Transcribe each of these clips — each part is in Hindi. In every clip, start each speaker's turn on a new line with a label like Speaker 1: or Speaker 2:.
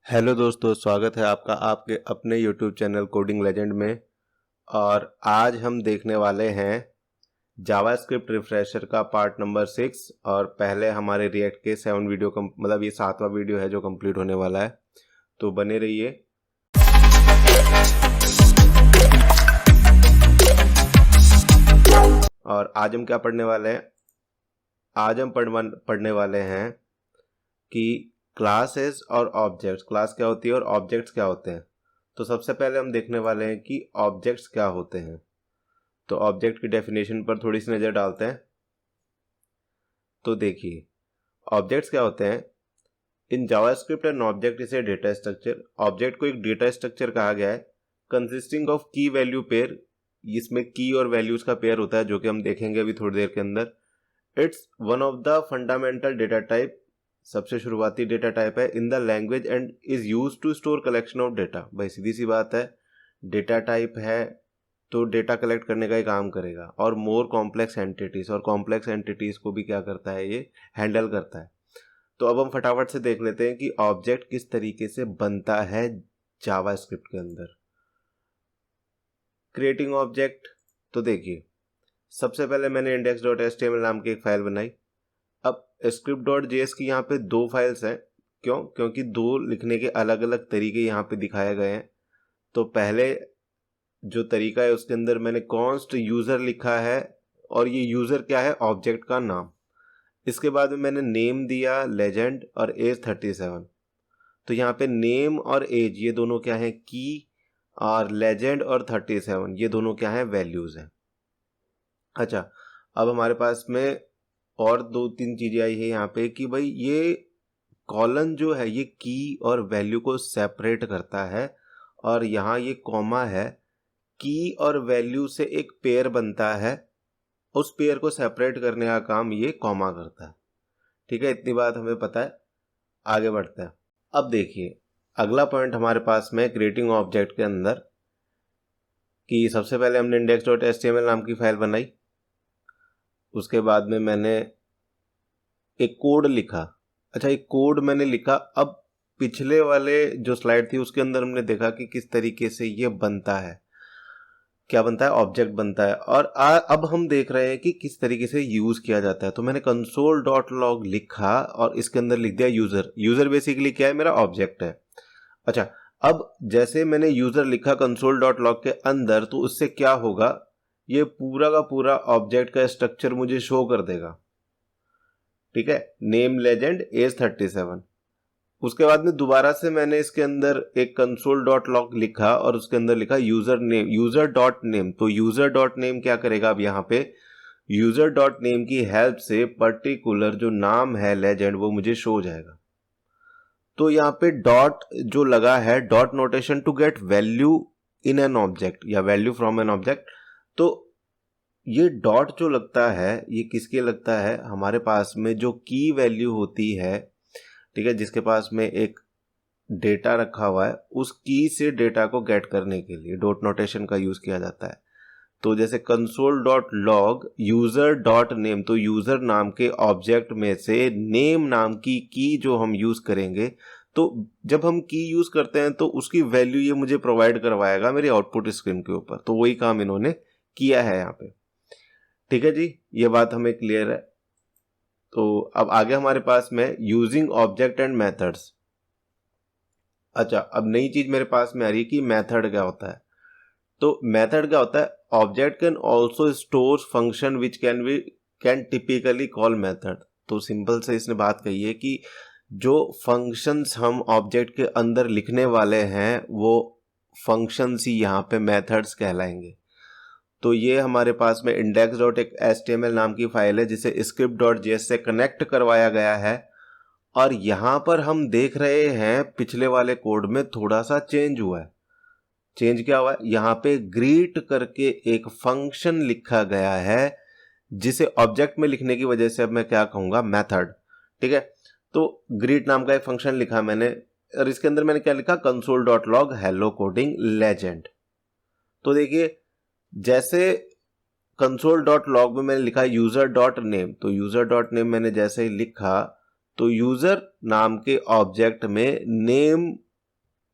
Speaker 1: हेलो दोस्तों, स्वागत है आपका आपके अपने यूट्यूब चैनल कोडिंग लेजेंड में। और आज हम देखने वाले हैं जावास्क्रिप्ट रिफ्रेशर का पार्ट नंबर 6। और पहले हमारे रिएक्ट के 7 वीडियो मतलब ये 7वां वीडियो है जो कंप्लीट होने वाला है, तो बने रहिए। और आज हम क्या पढ़ने वाले हैं? आज हम पढ़ने वाले हैं कि क्लासेस और ऑब्जेक्ट्स, क्लास क्या होती है और ऑब्जेक्ट्स क्या होते हैं। तो सबसे पहले हम देखने वाले हैं कि ऑब्जेक्ट्स क्या होते हैं। तो ऑब्जेक्ट की डेफिनेशन पर थोड़ी सी नज़र डालते हैं। तो देखिए, ऑब्जेक्ट्स क्या होते हैं। In JavaScript an object is a data structure. Object को एक डेटा स्ट्रक्चर कहा गया है कंसिस्टिंग ऑफ की वैल्यू पेयर। इसमें की और वैल्यूज का पेयर होता है, जो कि हम देखेंगे अभी थोड़ी देर के अंदर। It's one of the fundamental data type, सबसे शुरुआती डेटा टाइप है in the language and is use to store collection of data. भाई सीधी सी बात है, डेटा टाइप है तो डेटा कलेक्ट करने का ही काम करेगा। और मोर कॉम्प्लेक्स एंटिटीज, और कॉम्प्लेक्स एंटिटीज को भी क्या करता है, ये हैंडल करता है। तो अब हम फटाफट से देख लेते हैं कि ऑब्जेक्ट किस तरीके से बनता है जावास्क्रिप्ट के अंदर। क्रिएटिंग ऑब्जेक्ट, तो देखिए सबसे पहले मैंने index.html नाम की एक फाइल बनाई। अब script.js की यहाँ पे 2 फाइल्स हैं। क्यों? क्योंकि 2 लिखने के अलग अलग तरीके यहाँ पे दिखाए गए हैं। तो पहले जो तरीका है उसके अंदर मैंने कॉन्स्ट यूज़र लिखा है, और ये यूज़र क्या है, ऑब्जेक्ट का नाम। इसके बाद में मैंने नेम दिया लेजेंड और एज 37। तो यहाँ पे नेम और एज ये दोनों क्या है, की, और लेजेंड और 37 ये दोनों क्या है, वैल्यूज़ हैं। अच्छा, अब हमारे पास में और 2-3 चीज़ें आई है यहाँ पे कि भाई ये कॉलन जो है ये की और वैल्यू को सेपरेट करता है, और यहाँ ये कॉमा है, की और वैल्यू से एक पेयर बनता है, उस पेयर को सेपरेट करने का काम ये कॉमा करता है। ठीक है, इतनी बात हमें पता है। आगे बढ़ते हैं। अब देखिए अगला पॉइंट हमारे पास में क्रिएटिंग ऑब्जेक्ट के अंदर कि सबसे पहले हमने index.html नाम की फाइल बनाई। उसके बाद में मैंने एक कोड लिखा। अच्छा, एक कोड मैंने लिखा। अब पिछले वाले जो स्लाइड थी उसके अंदर हमने देखा कि किस तरीके से ये बनता है, क्या बनता है, ऑब्जेक्ट बनता है। और अब हम देख रहे हैं कि किस तरीके से यूज किया जाता है। तो मैंने console.log लिखा और इसके अंदर लिख दिया यूजर। यूजर बेसिकली क्या है, मेरा ऑब्जेक्ट है। अच्छा, अब जैसे मैंने यूजर लिखा console.log के अंदर, तो उससे क्या होगा, ये पूरा का पूरा ऑब्जेक्ट का स्ट्रक्चर मुझे शो कर देगा। ठीक है, नेम लेजेंड एज 37। उसके बाद में दोबारा से मैंने इसके अंदर एक console.log लिखा और उसके अंदर लिखा user name, user dot name. तो यूजर डॉट नेम क्या करेगा, अब यहाँ पे यूजर डॉट नेम की हेल्प से पर्टिकुलर जो नाम है लेजेंड वो मुझे शो हो जाएगा। तो यहाँ पे डॉट जो लगा है, dot notation to get value in an object या वैल्यू फ्रॉम एन ऑब्जेक्ट। तो ये डॉट जो लगता है ये किसके लगता है, हमारे पास में जो की वैल्यू होती है, ठीक है, जिसके पास में एक डेटा रखा हुआ है, उस की से डेटा को गेट करने के लिए डॉट नोटेशन का यूज किया जाता है। तो जैसे console.log यूजर डॉट नेम, तो यूजर नाम के ऑब्जेक्ट में से नेम नाम की जो हम यूज करेंगे, तो जब हम की यूज करते हैं तो उसकी वैल्यू ये मुझे प्रोवाइड करवाएगा मेरी आउटपुट स्क्रीन के ऊपर। तो वही काम इन्होंने किया है यहाँ पे। ठीक है जी, ये बात हमें क्लियर है। तो अब आगे हमारे पास में यूजिंग ऑब्जेक्ट एंड मेथड्स। अच्छा, अब नई चीज मेरे पास में आ रही है कि मेथड क्या होता है। तो मेथड क्या होता है, object can also store function which can typically call method. तो सिंपल से इसने बात कही है कि जो फंक्शंस हम ऑब्जेक्ट के अंदर लिखने वाले हैं वो फंक्शंस ही यहाँ पे मेथड्स कहलाएंगे। तो ये हमारे पास में index.html नाम की फाइल है जिसे script.js से कनेक्ट करवाया गया है। और यहाँ पर हम देख रहे हैं पिछले वाले कोड में थोड़ा सा चेंज हुआ है। चेंज क्या हुआ है, यहाँ पे ग्रीट करके एक फंक्शन लिखा गया है जिसे ऑब्जेक्ट में लिखने की वजह से अब मैं क्या कहूँगा, मेथड। ठीक है, तो ग्रीट नाम का एक फंक्शन लिखा मैंने, और इसके अंदर मैंने क्या लिखा, console.log hello coding legend। तो देखिए जैसे console.log में मैंने लिखा यूजर डॉट नेम, तो यूजर डॉट नेम मैंने जैसे ही लिखा तो यूजर नाम के ऑब्जेक्ट में नेम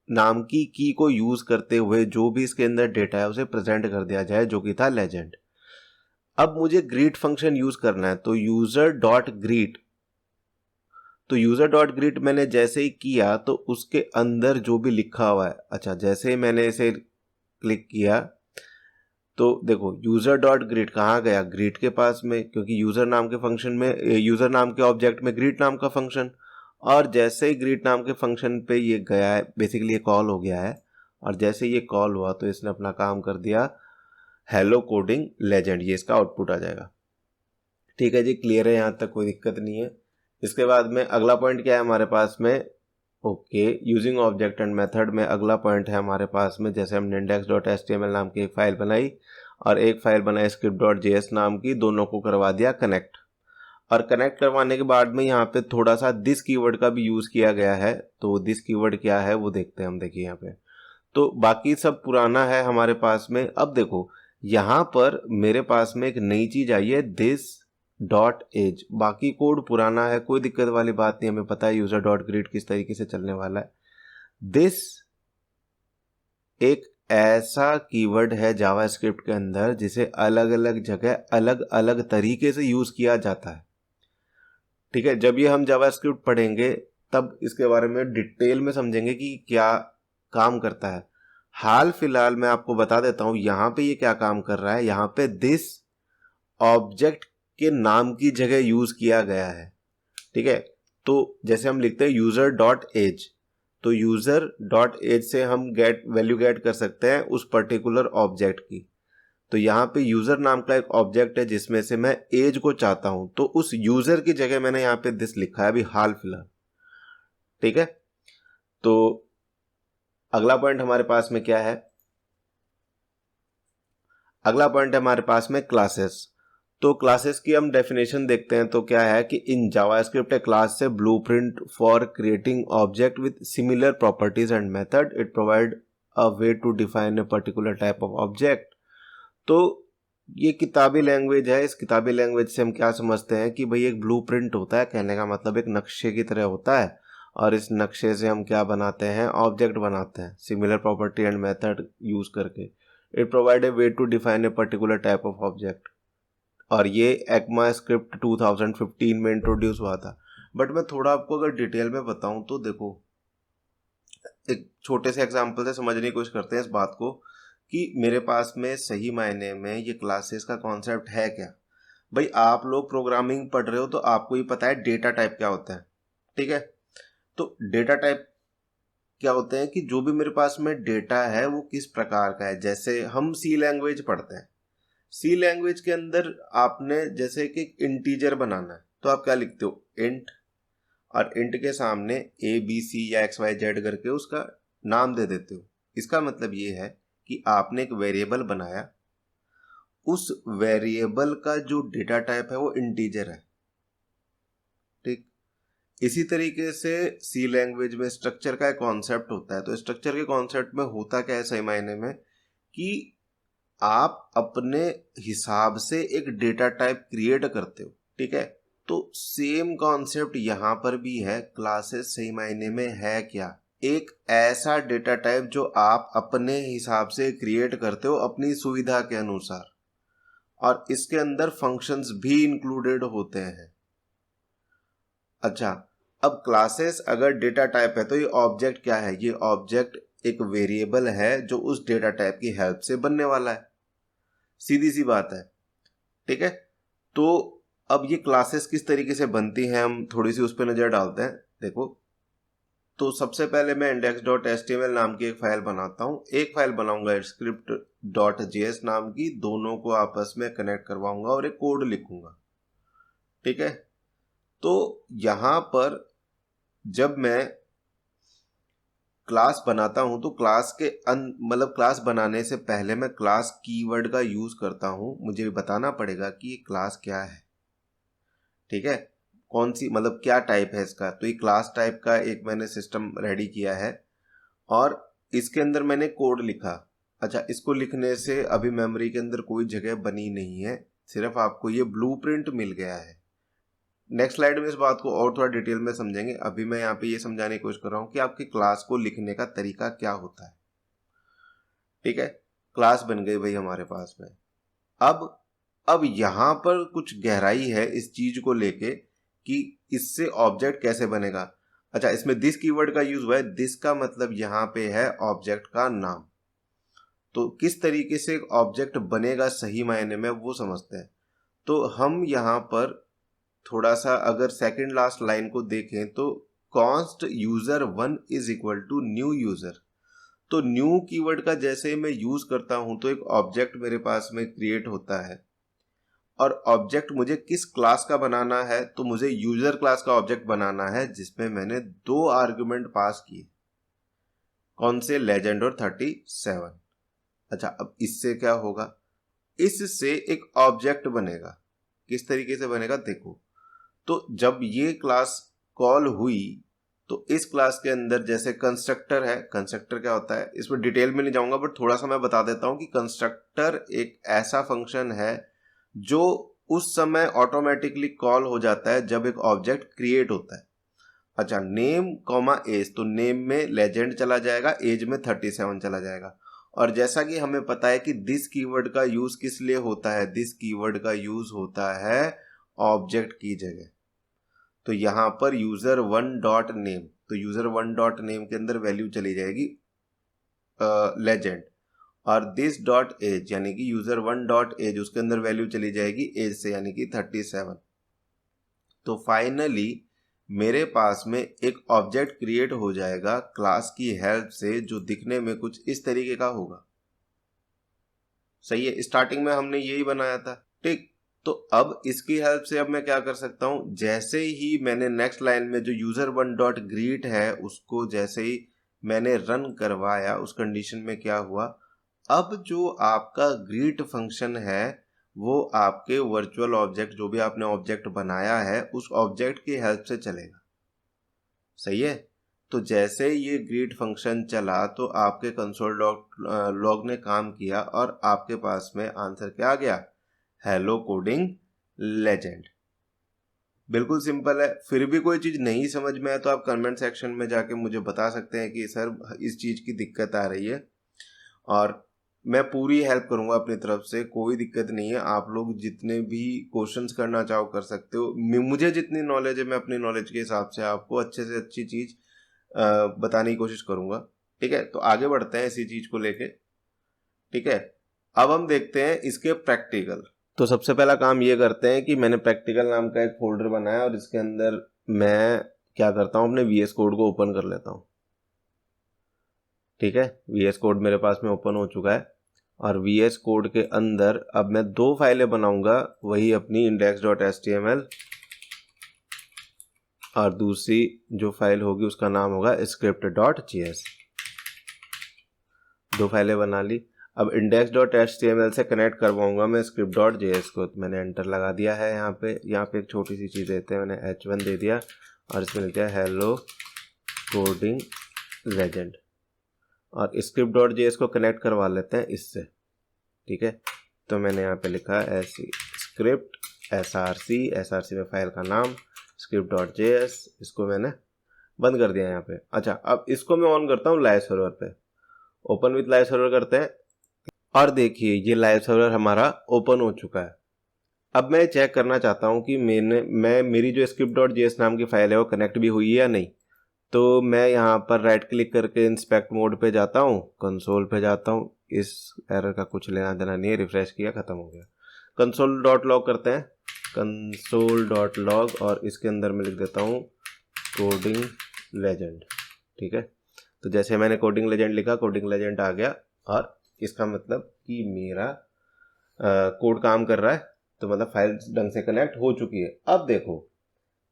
Speaker 1: नाम की की को यूज करते हुए जो भी इसके अंदर डेटा है उसे प्रेजेंट कर दिया जाए, जो कि था लेजेंड। अब मुझे ग्रीट फंक्शन यूज करना है, तो यूजर डॉट ग्रीट, तो यूजर डॉट ग्रीट मैंने जैसे ही किया तो उसके अंदर जो भी लिखा हुआ है, अच्छा जैसे ही मैंने इसे क्लिक किया तो देखो यूजर डॉट ग्रीट कहाँ गया, ग्रीट के पास में, क्योंकि यूजर नाम के फंक्शन में, यूजर नाम के ऑब्जेक्ट में ग्रीट नाम का फंक्शन, और जैसे ही ग्रीट नाम के फंक्शन पे ये गया है, बेसिकली ये कॉल हो गया है, और जैसे ये कॉल हुआ तो इसने अपना काम कर दिया, हेलो कोडिंग लेजेंड, ये इसका आउटपुट आ जाएगा। ठीक है जी, क्लियर है, यहाँ तक कोई दिक्कत नहीं है। इसके बाद में अगला पॉइंट क्या है हमारे पास में, okay, using object and method में अगला पॉइंट है हमारे पास में, जैसे हमने index.html नाम की एक फाइल बनाई और एक फाइल बनाई script.js नाम की, दोनों को करवा दिया कनेक्ट, और कनेक्ट करवाने के बाद में यहाँ पे थोड़ा सा दिस कीवर्ड का भी यूज किया गया है, तो दिस कीवर्ड क्या है वो देखते हैं हम। देखिए यहाँ पे तो बाकी सब पुराना है हमारे पास में। अब देखो यहाँ पर मेरे पास में एक नई चीज आई है, दिस डॉट एज, बाकी कोड पुराना है, कोई दिक्कत वाली बात नहीं, हमें पता है यूजर डॉट ग्रीट किस तरीके से चलने वाला है। दिस एक ऐसा कीवर्ड है जावास्क्रिप्ट के अंदर जिसे अलग अलग जगह अलग अलग तरीके से यूज किया जाता है। ठीक है, जब ये हम जावास्क्रिप्ट पढ़ेंगे तब इसके बारे में डिटेल में समझेंगे कि क्या काम करता है। हाल फिलहाल मैं आपको बता देता हूं यहाँ पे ये क्या काम कर रहा है। यहाँ पे दिस ऑब्जेक्ट के नाम की जगह यूज किया गया है। ठीक है, तो जैसे हम लिखते हैं यूजर डॉट एज, तो यूजर डॉट एज से हम वैल्यू गेट कर सकते हैं उस पर्टिकुलर ऑब्जेक्ट की। तो यहाँ पे यूजर नाम का एक ऑब्जेक्ट है जिसमें से मैं एज को चाहता हूं, तो उस यूजर की जगह मैंने यहाँ पे दिस लिखा है अभी हाल फिलहाल। ठीक है, तो अगला पॉइंट हमारे पास में क्या है, अगला पॉइंट है हमारे पास में क्लासेस। तो क्लासेस की हम डेफिनेशन देखते हैं, तो क्या है कि इन जावास्क्रिप्ट ए क्लास से blueprint for creating object with similar properties and method, it provide a way to define a particular type of object. तो ये किताबी लैंग्वेज है, इस किताबी लैंग्वेज से हम क्या समझते हैं कि भाई एक ब्लूप्रिंट होता है, कहने का मतलब एक नक्शे की तरह होता है, और इस नक्शे से हम क्या बनाते हैं, ऑब्जेक्ट बनाते हैं similar property and method use करके। It provide a way to define a particular type of object, और ये एक्मा स्क्रिप्ट 2015 में इंट्रोड्यूस हुआ था। बट मैं थोड़ा आपको अगर डिटेल में बताऊं तो देखो, एक छोटे से एग्जांपल से समझने की कोशिश करते हैं इस बात को कि मेरे पास में सही मायने में ये क्लासेस का कॉन्सेप्ट है क्या। भाई आप लोग प्रोग्रामिंग पढ़ रहे हो तो आपको ही पता है डेटा टाइप क्या होता है। ठीक है, तो डेटा टाइप क्या होते हैं कि जो भी मेरे पास में डेटा है वो किस प्रकार का है। जैसे हम सी लैंग्वेज पढ़ते हैं, सी लैंग्वेज के अंदर आपने जैसे कि इंटीजर बनाना है तो आप क्या लिखते हो, इंट, और इंट के सामने ए बी सी या एक्स वाई जेड करके उसका नाम दे देते हो। इसका मतलब ये है कि आपने एक वेरिएबल बनाया, उस वेरिएबल का जो डेटा टाइप है वो इंटीजर है। ठीक, इसी तरीके से सी लैंग्वेज में स्ट्रक्चर का एक कॉन्सेप्ट होता है। तो स्ट्रक्चर के कॉन्सेप्ट में होता क्या है सही मायने में कि आप अपने हिसाब से एक डेटा टाइप क्रिएट करते हो। ठीक है, तो सेम कॉन्सेप्ट यहां पर भी है। क्लासेस सही मायने में है क्या, एक ऐसा डेटा टाइप जो आप अपने हिसाब से क्रिएट करते हो अपनी सुविधा के अनुसार, और इसके अंदर फंक्शंस भी इंक्लूडेड होते हैं। अच्छा, अब क्लासेस अगर डेटा टाइप है तो ये ऑब्जेक्ट क्या है, ये ऑब्जेक्ट एक वेरिएबल है जो उस डेटा टाइप की हेल्प से बनने वाला है, सीधी सी बात है। ठीक है, तो अब ये क्लासेस किस तरीके से बनती हैं हम थोड़ी सी उस पर नजर डालते हैं। देखो, तो सबसे पहले मैं index.html नाम की एक फाइल बनाता हूँ, एक फाइल बनाऊंगा script.js नाम की, दोनों को आपस में कनेक्ट करवाऊंगा और एक कोड लिखूंगा। ठीक है, तो यहां पर जब मैं क्लास बनाता हूं तो क्लास के मतलब क्लास बनाने से पहले मैं क्लास कीवर्ड का यूज करता हूं। मुझे बताना पड़ेगा कि ये क्लास क्या है। ठीक है, कौन सी मतलब क्या टाइप है इसका, तो ये क्लास टाइप का एक मैंने सिस्टम रेडी किया है और इसके अंदर मैंने कोड लिखा। अच्छा, इसको लिखने से अभी मेमोरी के अंदर कोई जगह बनी नहीं है, सिर्फ आपको ये ब्लूप्रिंट मिल गया है। नेक्स्ट स्लाइड में इस बात को और थोड़ा डिटेल में समझेंगे। अभी मैं यहाँ पे ये समझाने की कोशिश कर रहा हूँ कि आपकी क्लास को लिखने का तरीका क्या होता है। ठीक है, क्लास बन गई भाई हमारे पास में। अब यहाँ पर कुछ गहराई है इस चीज को लेके कि इससे ऑब्जेक्ट कैसे बनेगा। अच्छा, इसमें दिस कीवर्ड का यूज हुआ है। दिस का मतलब यहाँ पे है ऑब्जेक्ट का नाम। तो किस तरीके से ऑब्जेक्ट बनेगा सही मायने में वो समझते हैं। तो हम यहाँ पर थोड़ा सा अगर सेकंड लास्ट लाइन को देखें तो const user 1 is equal to new user. तो न्यू कीवर्ड का जैसे मैं यूज करता हूं तो एक ऑब्जेक्ट मेरे पास में क्रिएट होता है, और ऑब्जेक्ट मुझे किस क्लास का बनाना है, तो मुझे यूजर क्लास का ऑब्जेक्ट बनाना है जिसमें मैंने 2 आर्गुमेंट पास किए। कौन से? लेजेंड और 37। अच्छा, अब इससे क्या होगा? इससे एक ऑब्जेक्ट बनेगा। किस तरीके से बनेगा देखो। तो जब ये क्लास कॉल हुई तो इस क्लास के अंदर जैसे कंस्ट्रक्टर है, कंस्ट्रक्टर क्या होता है इसमें डिटेल में नहीं जाऊंगा, बट थोड़ा सा मैं बता देता हूं कि कंस्ट्रक्टर एक ऐसा फंक्शन है जो उस समय ऑटोमेटिकली कॉल हो जाता है जब एक ऑब्जेक्ट क्रिएट होता है। अच्छा, नेम कॉमा एज, तो नेम में लेजेंड चला जाएगा, एज में 37 चला जाएगा। और जैसा कि हमें पता है कि दिस कीवर्ड का यूज किस लिए होता है, दिस कीवर्ड का यूज होता है ऑब्जेक्ट की जगह। तो यहां पर यूजर 1 डॉट नेम, तो यूजर 1 डॉट नेम के अंदर वैल्यू चली जाएगी लेजेंड, और दिस डॉट एज यानी कि यूजर 1 डॉट एज उसके अंदर वैल्यू चली जाएगी एज से यानी कि 37। तो फाइनली मेरे पास में एक ऑब्जेक्ट क्रिएट हो जाएगा क्लास की हेल्प से जो दिखने में कुछ इस तरीके का होगा। सही है, स्टार्टिंग में हमने यही बनाया था। ठीक, तो अब इसकी हेल्प से अब मैं क्या कर सकता हूं, जैसे ही मैंने नेक्स्ट लाइन में जो यूजर 1 डॉट ग्रीट है उसको जैसे ही मैंने रन करवाया उस कंडीशन में क्या हुआ, अब जो आपका ग्रीट फंक्शन है वो आपके वर्चुअल ऑब्जेक्ट जो भी आपने ऑब्जेक्ट बनाया है उस ऑब्जेक्ट की हेल्प से चलेगा। सही है, तो जैसे ये ग्रीट फंक्शन चला तो आपके कंसोल लॉग ने काम किया और आपके पास में आंसर क्या आ गया, हेलो कोडिंग लेजेंड। बिल्कुल सिंपल है। फिर भी कोई चीज नहीं समझ में आए तो आप कमेंट सेक्शन में जाके मुझे बता सकते हैं कि सर इस चीज की दिक्कत आ रही है, और मैं पूरी हेल्प करूंगा अपनी तरफ से, कोई दिक्कत नहीं है। आप लोग जितने भी क्वेश्चंस करना चाहो कर सकते हो। मुझे जितनी नॉलेज है मैं अपनी नॉलेज के हिसाब से आपको अच्छे से अच्छी चीज बताने की कोशिश करूंगा। ठीक है, तो आगे बढ़ते हैं इसी चीज को लेके। ठीक है, अब हम देखते हैं इसके प्रैक्टिकल। तो सबसे पहला काम ये करते हैं कि मैंने प्रैक्टिकल नाम का एक फोल्डर बनाया और इसके अंदर मैं क्या करता हूं, अपने VS कोड को ओपन कर लेता हूं। ठीक है, VS कोड मेरे पास में ओपन हो चुका है, और VS कोड के अंदर अब मैं 2 फाइलें बनाऊंगा, वही अपनी index.html और दूसरी जो फाइल होगी उसका नाम होगा script.js। 2 फाइलें बना ली। अब index.html से कनेक्ट करवाऊंगा मैं script.js को। तो मैंने एंटर लगा दिया है। यहाँ पे एक छोटी सी चीज़ देते हैं, मैंने h1 दे दिया और इसमें लिख दिया हेलो कोडिंग लेजेंड, और script.js को कनेक्ट करवा लेते हैं इससे। ठीक है, तो मैंने यहाँ पे लिखा है स्क्रिप्ट src में फाइल का नाम script.js, इसको मैंने बंद कर दिया यहाँ पे। अच्छा, अब इसको मैं ऑन करता हूँ लाइव सर्वर पे। ओपन विथ लाइव सर्वर करते हैं, और देखिए ये लाइव सर्वर हमारा ओपन हो चुका है। अब मैं चेक करना चाहता हूँ कि मेरी जो script.js नाम की फाइल है वो कनेक्ट भी हुई है या नहीं। तो मैं यहाँ पर राइट क्लिक करके इंस्पेक्ट मोड पे जाता हूँ, कंसोल पे जाता हूँ। इस एरर का कुछ लेना देना नहीं है, रिफ्रेश किया खत्म हो गया। console.log करते हैं, console.log, और इसके अंदर मैं लिख देता हूँ कोडिंग लेजेंड। ठीक है, तो जैसे मैंने कोडिंग लेजेंड लिखा, कोडिंग लेजेंड आ गया, और इसका मतलब कि मेरा कोड काम कर रहा है, तो मतलब फाइल ढंग से कनेक्ट हो चुकी है। अब देखो,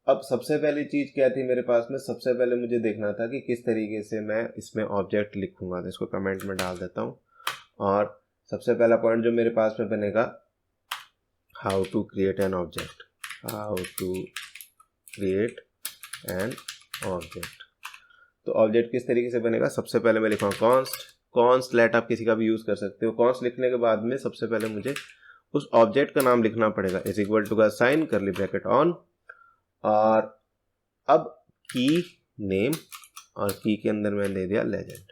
Speaker 1: अब सबसे पहली चीज क्या थी मेरे पास में, सबसे पहले मुझे देखना था कि किस तरीके से मैं इसमें ऑब्जेक्ट लिखूंगा। तो इसको कमेंट में डाल देता हूँ, और सबसे पहला पॉइंट जो मेरे पास में बनेगा, how to create an object, how to create an object. तो ऑब्जेक्ट किस तरीके से बनेगा, सबसे पहले मैं लिखूंगा कॉन्स्ट लेट, आप किसी का भी यूज कर सकते हो। कॉन्स्ट लिखने के बाद में सबसे पहले मुझे उस ऑब्जेक्ट का नाम लिखना पड़ेगा, इज इक्वल टू का साइन, करली ब्रैकेट ऑन, और अब की नेम और की के अंदर मैंने दे दिया लेजेंड,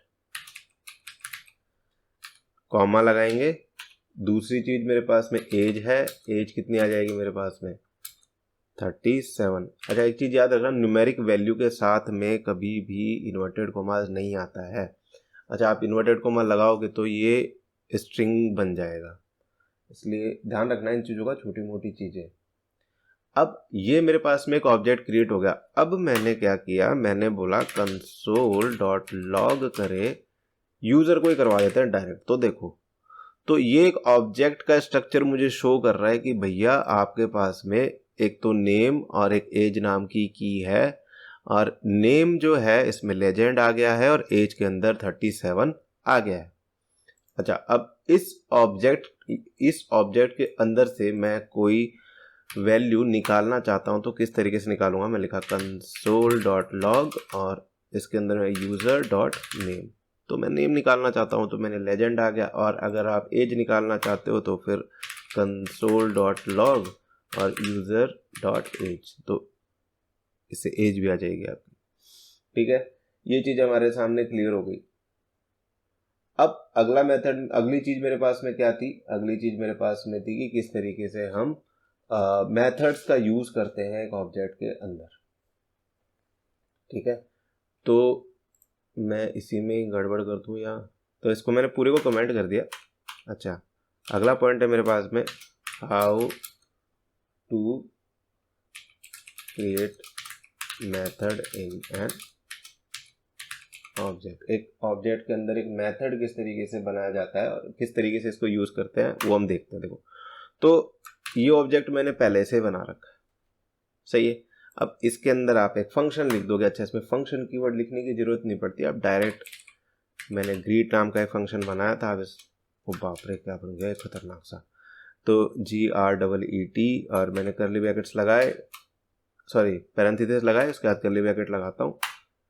Speaker 1: कॉमा लगाएंगे। दूसरी चीज मेरे पास में एज है, एज कितनी आ जाएगी मेरे पास में 37। अच्छा एक चीज याद रखना, न्यूमेरिक वैल्यू के साथ में कभी भी इन्वर्टेड कोमास नहीं आता है। अच्छा आप इन्वर्टेड कोमा लगाओगे तो ये स्ट्रिंग बन जाएगा, इसलिए ध्यान रखना इन चीज़ों का, छोटी मोटी चीज़ें। अब ये मेरे पास में एक ऑब्जेक्ट क्रिएट हो गया। अब मैंने क्या किया, मैंने बोला कंसोल डॉट लॉग करे, यूज़र को ही करवा देते हैं डायरेक्ट। तो देखो, तो ये एक ऑब्जेक्ट का स्ट्रक्चर मुझे शो कर रहा है कि भैया आपके पास में एक तो नेम और एक एज नाम की है, और नेम जो है इसमें लेजेंड आ गया है और एज के अंदर 37 आ गया है। अच्छा अब इस ऑब्जेक्ट के अंदर से मैं कोई वैल्यू निकालना चाहता हूं तो किस तरीके से निकालूंगा। मैं लिखा कंसोल डॉट लॉग और इसके अंदर मैं यूजर डॉट नेम, तो मैं नेम निकालना चाहता हूं तो मैंने लेजेंड आ गया। और अगर आप एज निकालना चाहते हो तो फिर कंसोल डॉट लॉग और यूजर डॉट एज, तो इससे एज भी आ जाएगी आपकी। ठीक है, ये चीज हमारे सामने क्लियर हो गई। अब अगला मेथड, अगली चीज मेरे पास में क्या थी, अगली चीज मेरे पास में थी कि किस तरीके से हम मेथड्स का यूज करते हैं एक ऑब्जेक्ट के अंदर। ठीक है, तो मैं इसी में ही गड़बड़ कर दूं या, तो इसको मैंने पूरे को कमेंट कर दिया। अच्छा अगला पॉइंट है मेरे पास में, how to create method in an object. एक ऑब्जेक्ट के अंदर एक मेथड किस तरीके से बनाया जाता है और किस तरीके से इसको यूज करते हैं वो हम देखते हैं। देखो, तो ये ऑब्जेक्ट मैंने पहले से बना रखा है, सही है। अब इसके अंदर आप एक फंक्शन लिख दोगे। अच्छा इसमें फंक्शन कीवर्ड लिखने की जरूरत नहीं पड़ती, आप डायरेक्ट, मैंने ग्रीट नाम का एक फंक्शन बनाया था। अब ओ बाप रे क्या बन गया खतरनाक सा, तो GREET और मैंने करली ब्रैकेट्स लगाए, सॉरी पैरेंथेसिस लगाए, उसके बाद करली ब्रैकेट लगाता हूँ,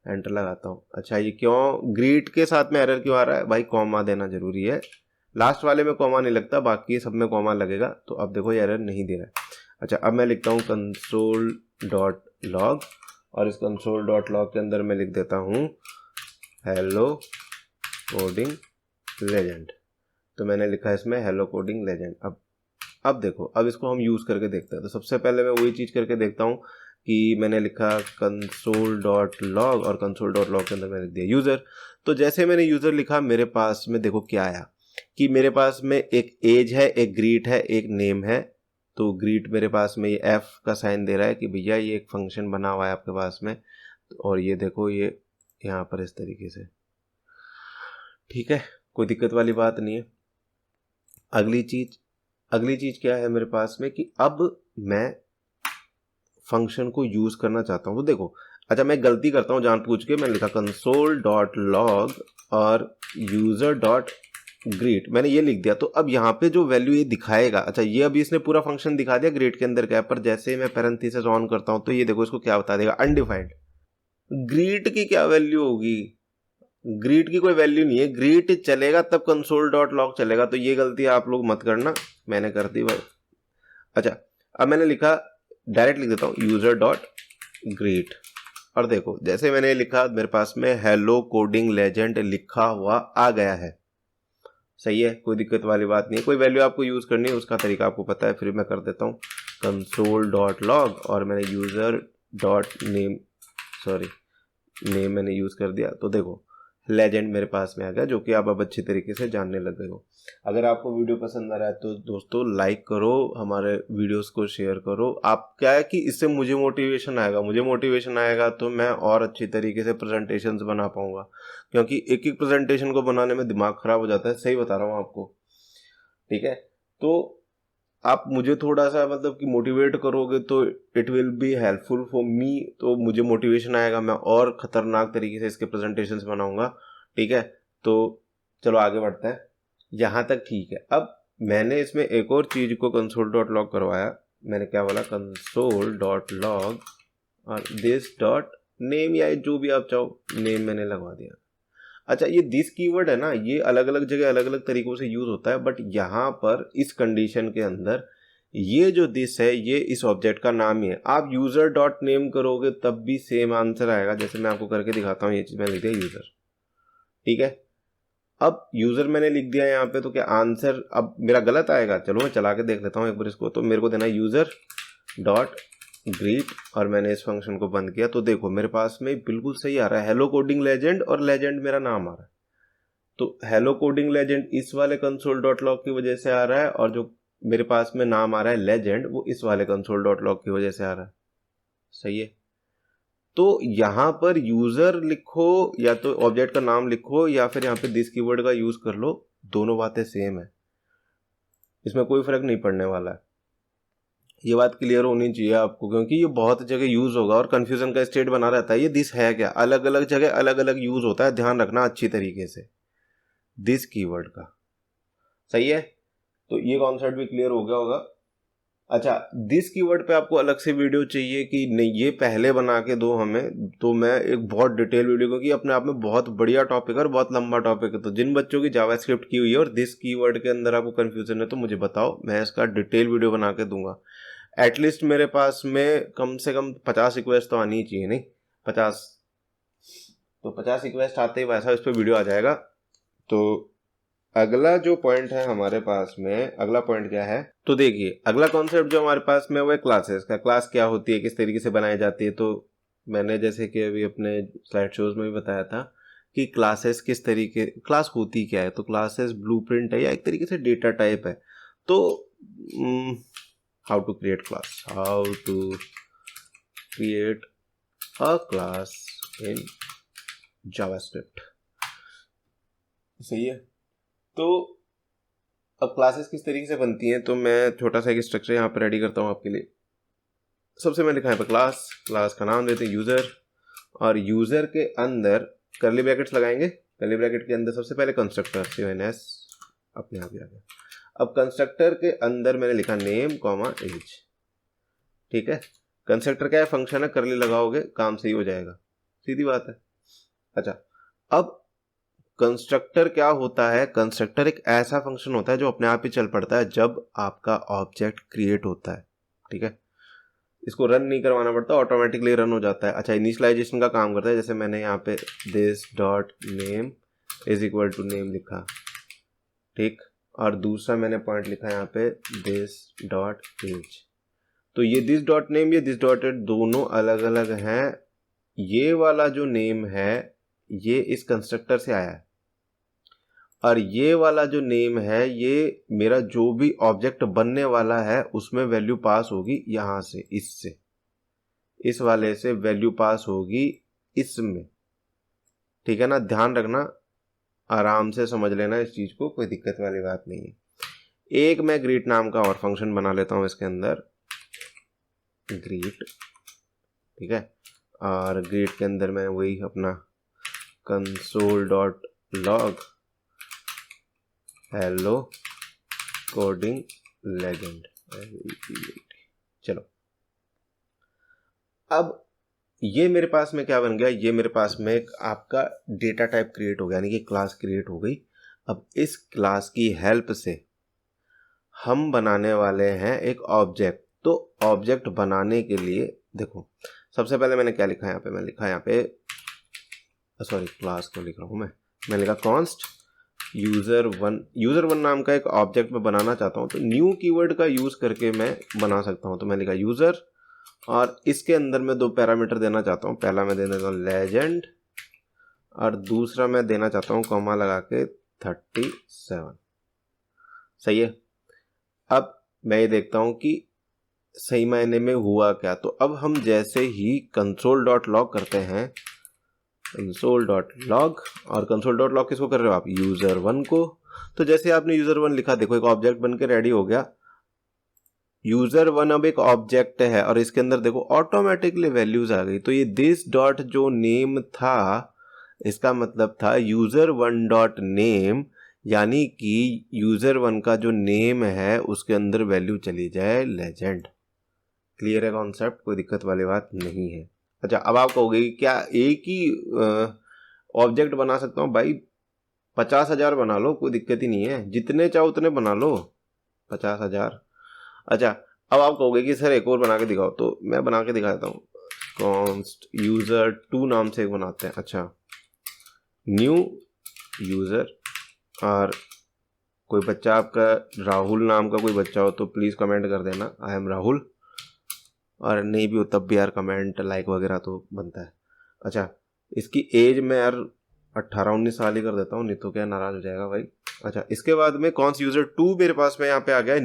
Speaker 1: एंटर लगाता हूँ। अच्छा ये क्यों ग्रीट के साथ में एरर क्यों आ रहा है भाई, कॉमा देना जरूरी है। लास्ट वाले में कॉमा नहीं लगता, बाकी सब में कॉमा लगेगा। तो अब देखो ये एरर नहीं दे रहा है। अच्छा अब मैं लिखता हूँ कंसोल डॉट लॉग और इस कंसोल डॉट लॉग के अंदर मैं लिख देता हूँ हेलो कोडिंग लेजेंड। तो मैंने लिखा इसमें हेलो कोडिंग लेजेंड। अब देखो, अब इसको हम यूज़ करके देखते हैं। तो सबसे पहले मैं वही चीज़ करके देखता हूँ कि मैंने लिखा कंसोल डॉट लॉग और कंसोल डॉट लॉग के अंदर मैंने लिख दिया यूज़र। तो जैसे मैंने यूज़र लिखा, मेरे पास में देखो क्या आया कि मेरे पास में एक एज है, एक ग्रीट है, एक नेम है। तो ग्रीट मेरे पास में ये एफ का साइन दे रहा है कि भैया ये एक फंक्शन बना हुआ है आपके पास में, और ये देखो ये यहाँ पर इस तरीके से। ठीक है, कोई दिक्कत वाली बात नहीं है। अगली चीज क्या है मेरे पास में कि अब मैं फंक्शन को यूज करना चाहता हूं। तो देखो, अच्छा मैं गलती करता हूं जानबूझ के, मैंने लिखा कंसोल डॉट लॉग और यूजर डॉट ग्रीट, मैंने ये लिख दिया। तो अब यहाँ पे जो वैल्यू ये दिखाएगा, अच्छा ये अभी इसने पूरा फंक्शन दिखा दिया ग्रीट के अंदर क्या, पर जैसे मैं पैरेंथेसिस ऑन करता हूँ तो ये देखो इसको क्या बता देगा, अनडिफाइंड। ग्रीट की क्या वैल्यू होगी, ग्रीट की कोई वैल्यू नहीं है। ग्रीट चलेगा तब कंसोल डॉट लॉग चलेगा, तो ये गलती आप लोग मत करना, मैंने कर दी भाई। अच्छा अब मैंने लिखा, डायरेक्ट लिख देता हूँ यूजर डॉट ग्रीट, और देखो जैसे मैंने लिखा मेरे पास में हेलो कोडिंग लेजेंड लिखा हुआ आ गया है। सही है, कोई दिक्कत वाली बात नहीं है। कोई वैल्यू आपको यूज करनी है उसका तरीका आपको पता है। फिर मैं कर देता हूँ कंसोल डॉट लॉग और मैंने user dot name, sorry name मैंने यूज कर दिया। तो देखो लेजेंड मेरे पास में आ गया, जो कि आप अब अच्छी तरीके से जानने लग गए हो। अगर आपको वीडियो पसंद आ रहा है तो दोस्तों लाइक करो, हमारे वीडियोस को शेयर करो। आप क्या है कि इससे मुझे मोटिवेशन आएगा तो मैं और अच्छी तरीके से प्रेजेंटेशंस बना पाऊंगा, क्योंकि एक एक प्रेजेंटेशन को बनाने में दिमाग खराब हो जाता है, सही बता रहा हूँ आपको। ठीक है, तो आप मुझे थोड़ा सा मतलब कि मोटिवेट करोगे तो it will be helpful for me, तो मुझे मोटिवेशन आएगा, मैं और ख़तरनाक तरीके से इसके प्रेजेंटेशंस बनाऊंगा। ठीक है, तो चलो आगे बढ़ते हैं, यहाँ तक ठीक है। अब मैंने इसमें एक और चीज़ को कंसोल डॉट लॉग करवाया। मैंने क्या बोला, कंसोल डॉट लॉग और दिस डॉट नेम, या जो भी आप चाहो नेम मैंने लगवा दिया। अच्छा ये दिस कीवर्ड है ना, ये अलग अलग जगह अलग अलग तरीकों से यूज होता है, बट यहाँ पर इस कंडीशन के अंदर ये जो दिस है ये इस ऑब्जेक्ट का नाम ही है। आप यूजर डॉट नेम करोगे तब भी सेम आंसर आएगा। जैसे मैं आपको करके दिखाता हूँ, ये चीज मैंने लिख दिया यूजर, ठीक है। अब यूजर मैंने लिख दिया यहाँ पे, तो क्या आंसर अब मेरा गलत आएगा? चलो मैं चला के देख लेता हूँ एक बार इसको। तो मेरे को देना यूजर डॉट ग्रीट और मैंने इस फंक्शन को बंद किया, तो देखो मेरे पास में बिल्कुल सही आ रहा है, हेलो कोडिंग लेजेंड, और लेजेंड मेरा नाम आ रहा है। तो हेलो कोडिंग लेजेंड इस वाले कंसोल डॉट लॉग की वजह से आ रहा है, और जो मेरे पास में नाम आ रहा है लेजेंड वो इस वाले कंसोल डॉट लॉग की वजह से आ रहा है। सही है। तो यहां पर यूजर लिखो या तो ऑब्जेक्ट का नाम लिखो या फिर यहाँ पे दिस कीवर्ड का यूज कर लो, दोनों बातें सेम है, इसमें कोई फर्क नहीं पड़ने वाला है। ये बात क्लियर होनी चाहिए आपको, क्योंकि ये बहुत जगह यूज होगा और कंफ्यूजन का स्टेट बना रहता है। ये दिस है क्या, अलग अलग जगह अलग अलग यूज होता है, ध्यान रखना अच्छी तरीके से दिस कीवर्ड का। सही है, तो ये कॉन्सेप्ट भी क्लियर हो गया होगा। अच्छा, दिस कीवर्ड पे आपको अलग से वीडियो चाहिए कि नहीं, ये पहले बना के दो हमें, तो मैं एक बहुत डिटेल वीडियो, क्योंकि अपने आप में बहुत बढ़िया टॉपिक है और बहुत लंबा टॉपिक है। तो जिन बच्चों की जावास्क्रिप्ट की हुई है और दिस कीवर्ड के अंदर आपको कंफ्यूजन है तो मुझे बताओ, मैं इसका डिटेल वीडियो बना के दूंगा। एटलीस्ट मेरे पास में कम से कम 50 रिक्वेस्ट तो आनी ही चाहिए, नहीं 50, तो 50 रिक्वेस्ट आते ही वैसा इस पर वीडियो आ जाएगा। तो अगला जो पॉइंट है हमारे पास में, अगला पॉइंट क्या है, तो देखिए अगला कॉन्सेप्ट जो हमारे पास में वो है क्लासेस का। क्लास क्या होती है, किस तरीके से बनाई जाती है। तो मैंने जैसे कि अभी अपने स्लाइड शोज में भी बताया था कि क्लासेस किस तरीके, क्लास होती क्या है। तो क्लासेस ब्लूप्रिंट है या एक तरीके से डेटा टाइप है। तो how to create class, how to create a class in JavaScript. सही है। तो अब क्लासेस किस तरीके से बनती हैं, तो मैं छोटा सा एक स्ट्रक्चर यहाँ पर रेडी करता हूँ आपके लिए। सबसे मैंने लिखा है क्लास, क्लास का नाम देते हैं यूजर, और यूजर के अंदर करली ब्रैकेट्स लगाएंगे। करली ब्रैकेट के अंदर सबसे पहले कंस्ट्रक्टर CNS अपने आप ही आ गया। अब कंस्ट्रक्टर के अंदर मैंने लिखा नेम कॉमा एज, ठीक है। कंस्ट्रक्टर क्या है, फंक्शन है, करली लगाओगे काम सही हो जाएगा, सीधी बात है। अच्छा, अब कंस्ट्रक्टर क्या होता है, कंस्ट्रक्टर एक ऐसा फंक्शन होता है जो अपने आप ही चल पड़ता है जब आपका ऑब्जेक्ट क्रिएट होता है, ठीक है। इसको रन नहीं करवाना पड़ता, ऑटोमेटिकली रन हो जाता है। अच्छा, इनिशियलाइजेशन का काम करता है, जैसे मैंने यहाँ पे this dot name is equal to name लिखा, ठीक, और दूसरा मैंने पॉइंट लिखा यहाँ पे दिस डॉट एज। तो ये दिस डॉट नेम, ये दिस डॉट एज दोनों अलग अलग हैं। ये वाला जो नेम है ये इस कंस्ट्रक्टर से आया है, और ये वाला जो नेम है ये मेरा जो भी ऑब्जेक्ट बनने वाला है उसमें वैल्यू पास होगी यहाँ से, इससे, इस वाले से वैल्यू पास होगी इसमें, ठीक है ना। ध्यान रखना, आराम से समझ लेना इस चीज को, कोई दिक्कत वाली बात नहीं है। एक मैं ग्रीट नाम का और फंक्शन बना लेता हूं इसके अंदर, ग्रीट, ठीक है। और ग्रीट के अंदर मैं वही अपना console dot log hello coding legend. चलो, अब ये मेरे पास में क्या बन गया, ये मेरे पास में एक आपका डेटा टाइप क्रिएट हो गया, यानी कि क्लास क्रिएट हो गई। अब इस क्लास की हेल्प से हम बनाने वाले हैं एक ऑब्जेक्ट। तो ऑब्जेक्ट बनाने के लिए देखो, सबसे पहले मैंने क्या लिखा है यहाँ पे, मैं लिखा है यहाँ पे, सॉरी क्लास को लिख रहा हूँ मैं लिखा कॉन्स्ट यूजर1 नाम का एक ऑब्जेक्ट मैं बनाना चाहता हूँ। तो न्यू कीवर्ड का यूज करके मैं बना सकता हूँ। तो मैं लिखा यूजर, और इसके अंदर मैं दो पैरामीटर देना चाहता हूँ। पहला मैं दे देता हूँ लेजेंड, और दूसरा मैं देना चाहता हूँ कॉमा लगा के 37। सही है। अब मैं ये देखता हूँ कि सही मायने में हुआ क्या। तो अब हम जैसे ही कंसोल डॉट लॉग करते हैं, कंसोल डॉट लॉग, और कंसोल डॉट लॉग किसको कर रहे हो आप, यूजर1 को। तो जैसे आपने यूजर1 लिखा, देखो एक ऑब्जेक्ट बन के रेडी हो गया। यूजर1 अब एक ऑब्जेक्ट है और इसके अंदर देखो ऑटोमेटिकली वैल्यूज आ गई। तो ये दिस डॉट जो नेम था, इसका मतलब था यूजर1 डॉट नेम, यानी कि यूजर1 का जो नेम है उसके अंदर वैल्यू चली जाए लेजेंड। क्लियर है कॉन्सेप्ट, कोई दिक्कत वाली बात नहीं है। अच्छा, अब आप कहोगे क्या एक ही ऑब्जेक्ट बना सकता हूँ? भाई 50,000 बना लो, कोई दिक्कत ही नहीं है, जितने चाहो उतने बना लो, 50,000। अच्छा, अब आप कहोगे कि सर एक और बना के दिखाओ, तो मैं बना के दिखा देता हूँ। कॉन्स्ट यूजर 2 नाम से एक बनाते हैं। अच्छा, न्यू यूजर, और कोई बच्चा आपका राहुल नाम का कोई बच्चा हो तो प्लीज़ कमेंट कर देना आई एम राहुल, और नहीं भी हो तब भी यार कमेंट लाइक वगैरह तो बनता है। अच्छा, इसकी एज मैं यार 18-19 साल ही कर देता हूँ, नहीं तो क्या नाराज हो जाएगा भाई। अच्छा, इसके बाद में कॉन्स यूजर 2 मेरे पास में यहाँ पे आ गया है।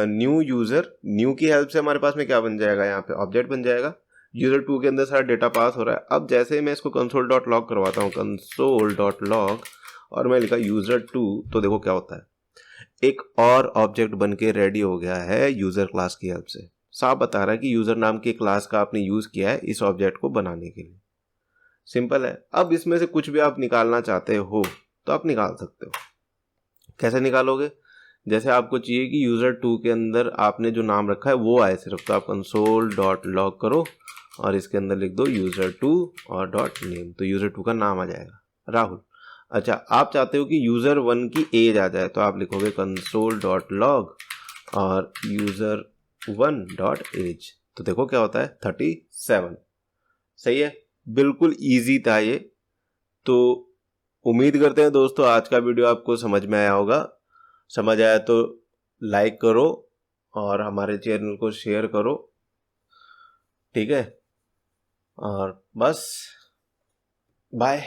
Speaker 1: न्यू यूजर, न्यू की हेल्प से हमारे पास में क्या बन जाएगा, यहाँ पे ऑब्जेक्ट बन जाएगा। यूजर 2 के अंदर सारा डेटा पास हो रहा है। अब जैसे ही मैं इसको console.log करवाता हूँ, console.log, और मैं लिखा यूजर 2, तो देखो क्या होता है, एक और ऑब्जेक्ट बन के रेडी हो गया है यूजर क्लास की हेल्प से। साफ बता रहा है कि यूजर नाम की क्लास का आपने यूज किया है इस ऑब्जेक्ट को बनाने के लिए। सिंपल है। अब इसमें से कुछ भी आप निकालना चाहते हो तो आप निकाल सकते हो। कैसे निकालोगे, जैसे आपको चाहिए कि यूजर 2 के अंदर आपने जो नाम रखा है वो आए सिर्फ, तो आप console.log करो और इसके अंदर लिख दो यूजर 2 और .name, तो यूजर 2 का नाम आ जाएगा राहुल। अच्छा, आप चाहते हो कि यूजर 1 की एज आ जाए, तो आप लिखोगे console.log और यूजर 1.age, तो देखो क्या होता है 37। सही है, बिल्कुल इजी था ये। तो उम्मीद करते हैं दोस्तों आज का वीडियो आपको समझ में आया होगा। समझ आया तो लाइक करो और हमारे चैनल को शेयर करो, ठीक है, और बस बाय।